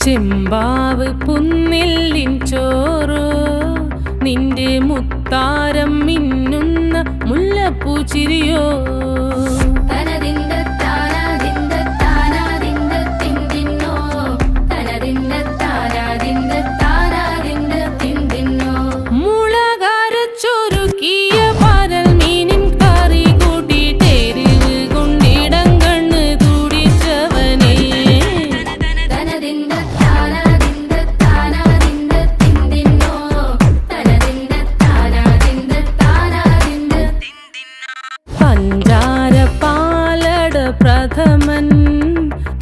ചെമ്പാവ് പുന്നെല്ലിൻ ചോറോ നിന്റെ മുത്താരം മിന്നുന്ന മുല്ലപ്പൂച്ചിരിയോ പ്രഥമൻ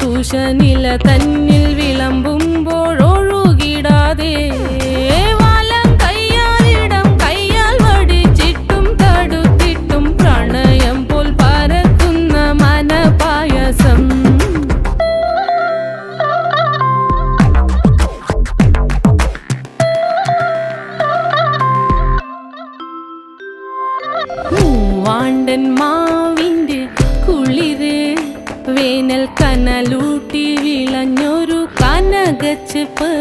തുഷനില തന്നിൽ വിളമ്പുമ്പോഴൊഴുകിടാതെ വലം കയ്യാലിടം കയ്യാൽ വടിച്ചിട്ടും തടുത്തിട്ടും പ്രണയം പോൽ പരക്കുന്ന മനപായസം മൂവാണ്ടൻ മാവിൻ്റെ കുളിര് വേനൽ കനലൂട്ടി വിളഞ്ഞൊരു കനകച്ചെപ്പ്